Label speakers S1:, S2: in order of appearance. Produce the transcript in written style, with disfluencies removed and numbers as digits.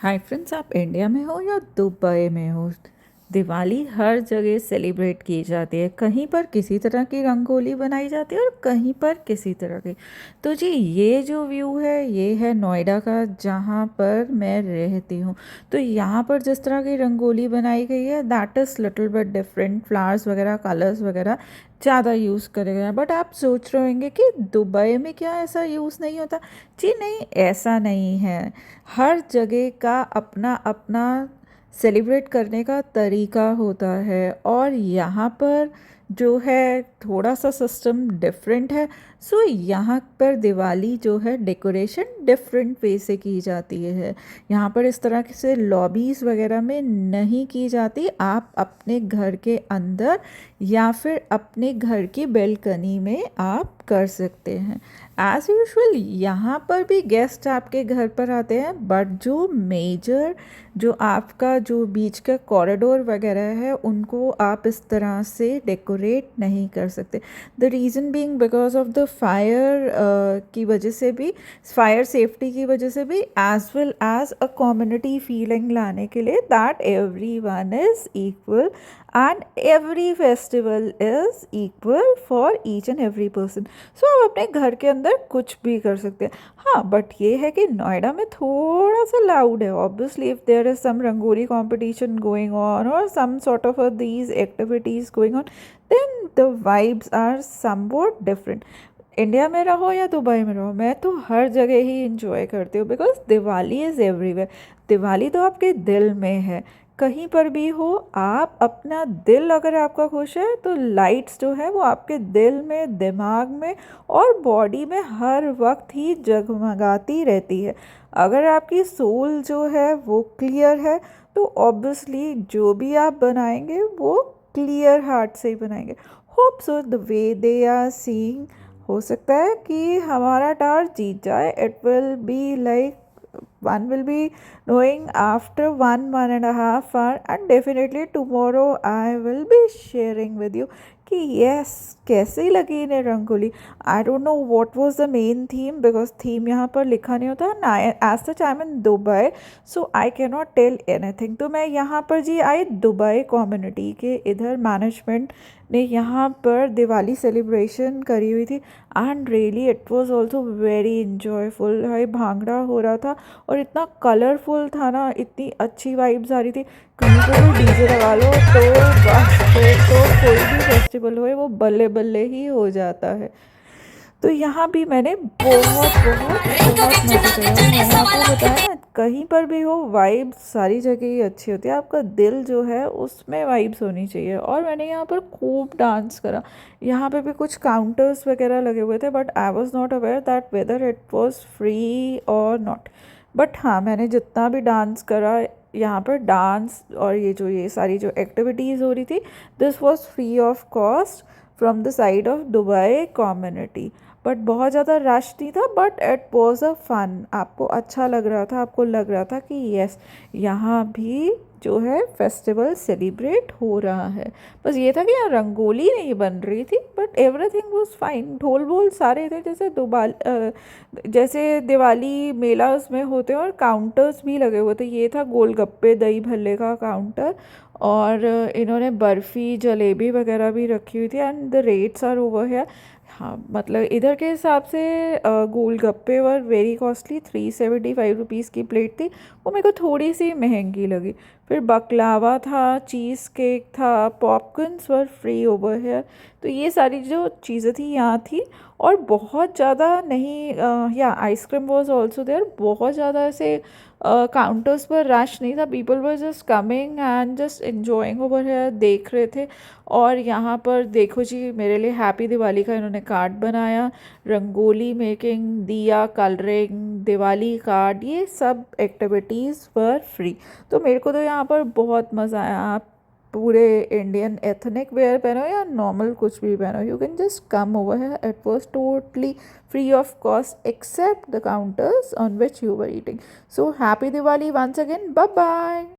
S1: Hi friends, आप India में हो या दुबई में हो। दिवाली हर जगह सेलिब्रेट की जाती है। कहीं पर किसी तरह की रंगोली बनाई जाती है और कहीं पर किसी तरह की। तो जी, ये जो व्यू है ये है नोएडा का, जहाँ पर मैं रहती हूँ। तो यहाँ पर जिस तरह की रंगोली बनाई गई है that is little bit different. Flowers वगैरह, कलर्स वगैरह ज़्यादा यूज़ करे गए हैं। बट आप सोच रहे होंगे कि दुबई में क्या ऐसा यूज़ नहीं होता। जी नहीं, ऐसा नहीं है। हर जगह का अपना अपना सेलिब्रेट करने का तरीका होता है और यहाँ पर जो है थोड़ा सा सिस्टम डिफरेंट है। सो यहाँ पर दिवाली जो है डेकोरेशन डिफरेंट वे से की जाती है। यहाँ पर इस तरह से लॉबीज़ वगैरह में नहीं की जाती। आप अपने घर के अंदर या फिर अपने घर की बेलकनी में आप कर सकते हैं। एज़ यूजुअल यहाँ पर भी गेस्ट आपके घर पर आते हैं, बट जो मेजर जो आपका जो बीच का कॉरिडोर वगैरह है उनको आप इस तरह से डेकोरेट नहीं कर सकते। The reason being because of the fire की वजह से भी, फायर सेफ्टी की वजह से भी, as well as a community feeling लाने के लिए that every one is equal and every festival is equal for each and every person. So आप अपने घर के अंदर कुछ भी कर सकते हैं। हाँ, बट ये है कि नोएडा में थोड़ा सा लाउड है। Obviously if there is some rangoli competition going on और some sort of these activities going on, then the vibes are somewhat different. India में रहो या दुबई में रहो, मैं तो हर जगह ही इंजॉय करती हूँ because Diwali is everywhere. Diwali तो आपके दिल में है। कहीं पर भी हो आप, अपना दिल अगर आपका खुश है तो लाइट्स जो है वो आपके दिल में, दिमाग में और बॉडी में हर वक्त ही जगमगाती रहती है। अगर आपकी सोल जो है वो क्लियर है तो ऑब्वियसली जो भी आप बनाएंगे वो क्लियर हार्ट से ही बनाएंगे। Hope so the way they are seeing, हो सकता है कि हमारा टावर जीत जाए। It will be like one will be knowing after 1.5 hour, and definitely tomorrow I will be sharing with you कि yes, कैसी लगी इन्हें rangoli. I don't know what was the main theme because theme यहाँ पर लिखा नहीं होता ना। As such I am in Dubai, so I can not tell anything. तो मैं यहाँ पर जी आई दुबई कम्युनिटी के इधर मैनेजमेंट ने यहाँ पर दिवाली सेलिब्रेशन करी हुई थी and really it was also very enjoyful. भाई भांगड़ा हो रहा था और इतना कलरफुल था ना, इतनी अच्छी वाइब्स आ रही थी। कहीं पर भी डीजे लगा लो तो बस फिर तो कोई भी फेस्टिवल होए वो बल्ले बल्ले ही हो जाता है। तो यहाँ भी मैंने बहुत बहुत बहुत मज़े करे और मैंने आपको बताया ना, कहीं पर भी हो वाइब्स सारी जगह ही अच्छी होती है। आपका दिल जो है उसमें वाइब्स होनी चाहिए। और मैंने यहाँ पर खूब डांस करा। यहाँ पे भी कुछ काउंटर्स वगैरह लगे हुए थे, but I was not aware that whether it was free और नॉट। बट हाँ, मैंने जितना भी डांस करा यहाँ पर, डांस और ये सारी जो एक्टिविटीज़ हो रही थी, this was free of cost from the side of Dubai community. But बहुत ज़्यादा रश नहीं था, but it was a fun. आपको अच्छा लग रहा था, आपको लग रहा था कि यस, यहाँ भी जो है फेस्टिवल सेलिब्रेट हो रहा है। बस ये था कि यहाँ रंगोली नहीं बन रही थी, बट एवरीथिंग वाज फाइन। ढोल बोल सारे थे, जैसे दिवाली मेला उसमें होते हैं। और काउंटर्स भी लगे हुए थे। ये था गोलगप्पे दही भल्ले का काउंटर, और इन्होंने बर्फ़ी जलेबी वगैरह भी रखी हुई थी and the rates are over है। हाँ, मतलब इधर के हिसाब से golgappe were very costly. 375 rupees की प्लेट थी, वो मेरे को थोड़ी सी महंगी लगी। फिर बकलावा था, चीज़ केक था, popcorns were free over here. तो ये सारी जो चीज़ें थी यहाँ थी। और बहुत ज़्यादा नहीं, या आइसक्रीम वॉज ऑल्सो देयर। बहुत ज़्यादा ऐसे काउंटर्स पर रश नहीं था। People were just coming and just enjoying over here, देख रहे थे। और यहाँ पर देखो जी, मेरे लिए हैप्पी दिवाली का इन्होंने कार्ड बनाया। रंगोली मेकिंग, दिया कलरिंग, दिवाली कार्ड, ये सब एक्टिविटीज़ वर फ्री। तो मेरे को तो यहाँ पर बहुत मज़ा आया। आप पूरे इंडियन एथनिक वेयर पहनो या नॉर्मल कुछ भी पहनो, you can just come over है। It was totally free of cost except the counters on which you were eating. So happy Diwali once again. Bye bye.